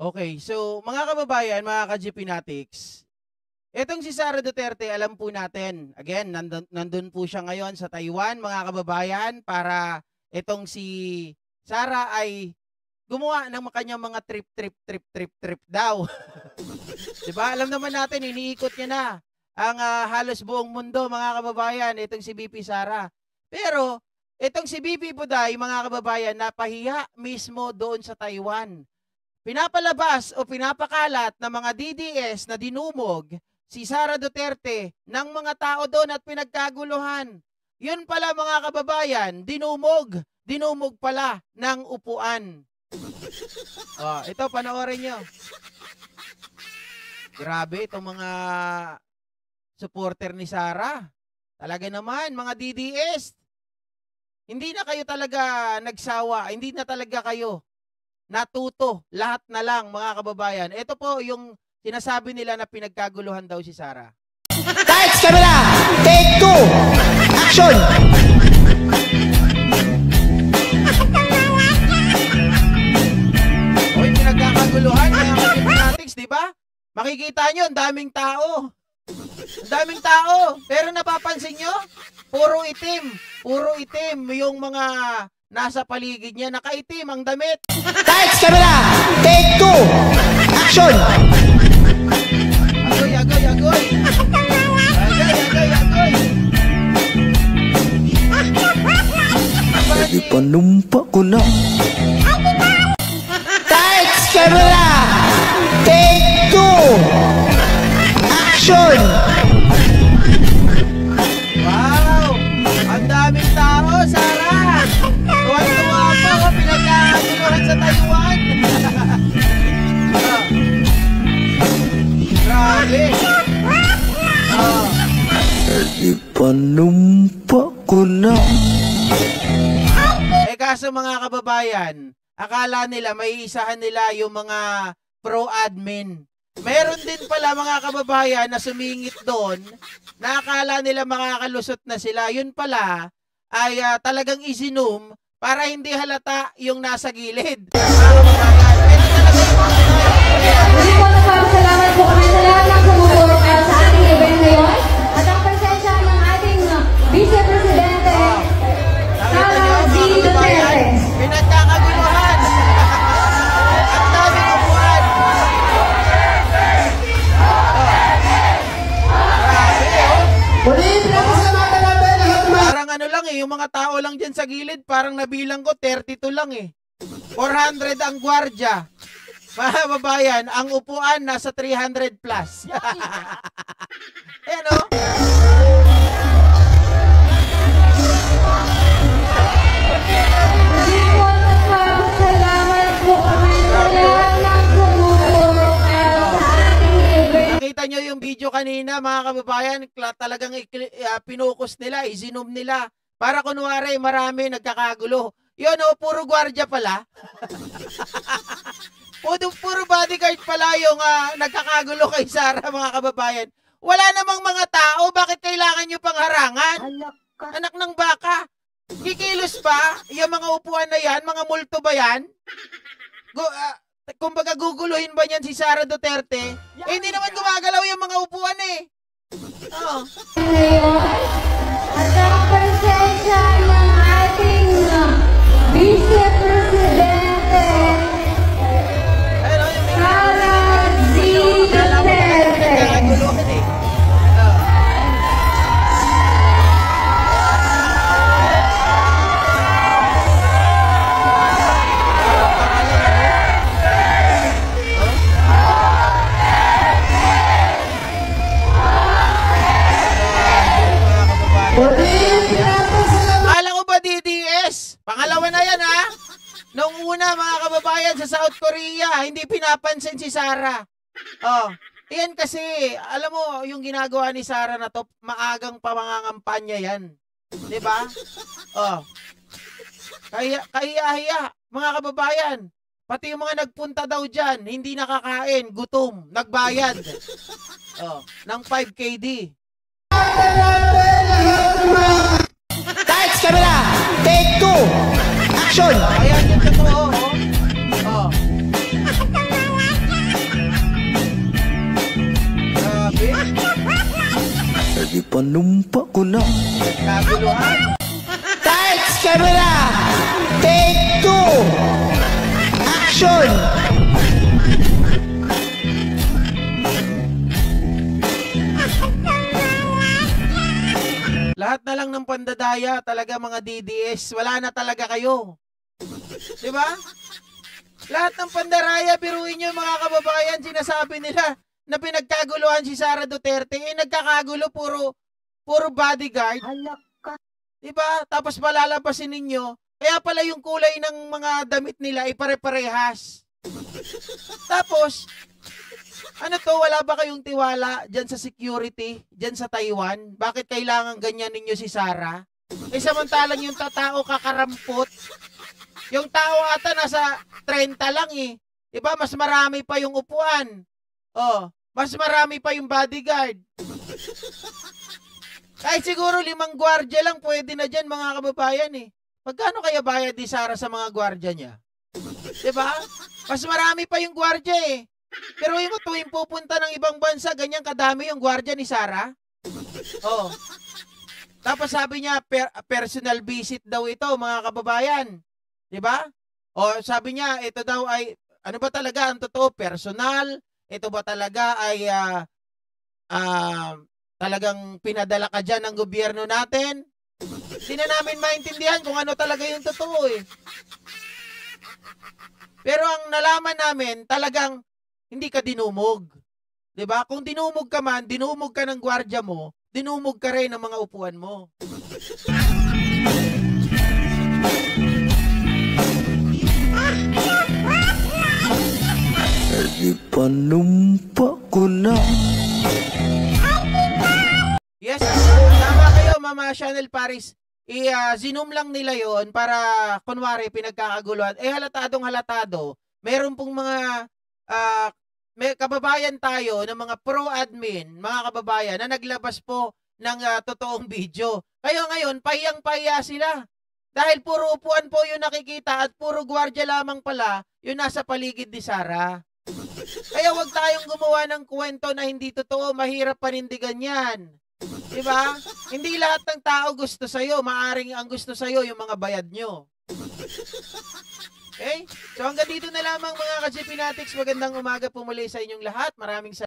Okay, so mga kababayan, mga ka-GP Natics, etong si Sara Duterte, alam po natin, again, nandun po siya ngayon sa Taiwan, mga kababayan, para etong si Sara ay gumawa ng kanyang mga trip daw. Diba? Alam naman natin, iniikot niya na ang halos buong mundo, mga kababayan, itong si BP Sara. Pero, itong si BP Buday, mga kababayan, napahiya mismo doon sa Taiwan. Pinapalabas o pinapakalat ng mga DDS na dinumog si Sara Duterte ng mga tao doon at pinagkaguluhan. Yun pala mga kababayan, dinumog pala ng upuan. Ito, panoorin nyo. Grabe itong mga supporter ni Sara. Talaga naman, mga DDS, hindi na kayo talaga nagsawa, hindi na talaga kayo natuto, lahat na lang mga kababayan. Ito po yung sinasabi nila na pinagkaguluhan daw si Sara. Lights, camera, take 2, action! Oy, pinagkakaguluhan mga Fanatics, di ba? Makikita nyo, ang daming tao. Ang daming tao. Pero napapansin nyo, puro itim yung mga nasa paligid niya, nakaitim ang damit. Lights, camera, take 2, action! Agoy. Agoy. Pwede panumpa ko na. Lights, camera, take 2, action! Wow! Ang daming tao, Sara! Tuwan-tuwa po, pinagkakaguluhan sa Taiwan! Grabe! Pwede panumpa ko na. Kaso mga kababayan, akala nila may isahan nila yung mga pro-admin. Meron din pala mga kababayan na sumingit doon na akala nila makakalusot na sila. Yun pala ay talagang isinum para hindi halata yung nasa gilid. Mga kababayan, pero talagang salamat po kami sa lahat ng sumuporta sa ating event ngayon. At ang presensya ng ating Vice Presidente, Sara D. Duterte. Pinagkakaguluhan. Ang daming upuan. Parang ano lang yung mga tao lang dyan sa gilid, parang nabilang ko, 32 lang 400 ang gwardya. Mga kababayan, ang upuan nasa 300 plus. Ayan o. Salamat po kami sa lahat ng sumuporta sa ating event. Nakita nyo yung video kanina, mga kababayan, talagang pinukus nila, isinum nila. Para kunwari, marami nagkakagulo. Yun o, puro gwardya pala. Puro bodyguard pala yung nagkakagulo kay Sara, mga kababayan. Wala namang mga tao, bakit kailangan nyo pang harangan? Anak ng baka. Kikilos pa? Yung mga upuan na yan, mga multo ba yan? Kumbaga guguluhin ba niyan si Sara Duterte? Hindi naman gumagalaw yung mga upuan At ang presensya ng ating Vice Presidente, Sara D. Duterte. Akala ko ba DDS? Pangalawa na yan Noong una mga kababayan sa South Korea, hindi pinapansin si Sara. Yan kasi, alam mo, yung ginagawa ni Sara na to, maagang pamangangampanya yan. Diba? Kaya, mga kababayan, pati yung mga nagpunta daw dyan, hindi nakakain, gutom, nagbayad. Ng 5KD. Lights, camera, take 2, action! Ayan yung totoo. Di panumpa ko na. Kaguluhan. Lights, camera, take 2, action! Lahat na lang ng pandadaya, talaga mga DDS, wala na talaga kayo. Diba? Lahat ng pandaraya, biruin nyo mga kababayan, sinasabi nila na pinagkaguluhan si Sara Duterte, nagkakagulo, puro bodyguard. Diba? Tapos malalabasin ninyo, kaya pala yung kulay ng mga damit nila ay pare-parehas. Tapos, ano to, wala ba kayong tiwala dyan sa security, dyan sa Taiwan? Bakit kailangan ganyan ninyo si Sara? Eh samantalang yung tao kakarampot. Yung tao ata nasa 30 lang eh. Diba? Mas marami pa yung upuan. Oh, mas marami pa yung bodyguard. Kahit siguro 5 gwardiya lang pwede na dyan mga kababayan eh. Magkano kaya bayad ni Sara sa mga gwardiya niya? Diba? Mas marami pa yung gwardiya eh. Pero yung tuwing pupunta ng ibang bansa, ganyan kadami yung gwardiya ni Sara. Oh. Tapos sabi niya, personal visit daw ito mga kababayan. Diba? O sabi niya, ito daw ay, ano ba talaga ang totoo? Personal? Ito ba talaga ay talagang pinadala ka dyan ng gobyerno natin? Hindi na namin maintindihan kung ano talaga yung totoo eh. Pero ang nalaman namin, talagang hindi ka dinumog. Diba? Kung dinumog ka man, dinumog ka ng gwardiya mo, dinumog ka rin ng mga upuan mo. Di panumpa ko na. Yes, tama kayo Mama Chanel Paris. Zoom lang nila yon para kunwari pinagkakaguluhan. Eh halatadong halatado, meron pong mga may kababayan tayo ng mga pro-admin, mga kababayan na naglabas po ng totoong video. Kaya ngayon, pahiyang-pahiya sila. Dahil puro upuan po yung nakikita at puro gwardiya lamang pala yung nasa paligid ni Sara. Kaya wag tayong gumawa ng kwento na hindi totoo, mahirap panindigan yan. Diba? Hindi lahat ng tao gusto sa'yo, maaring ang gusto sa'yo yung mga bayad nyo. Okay? So hanggang dito na lamang mga ka-GP Natics. Magandang umaga po muli sa inyong lahat. Maraming salamat.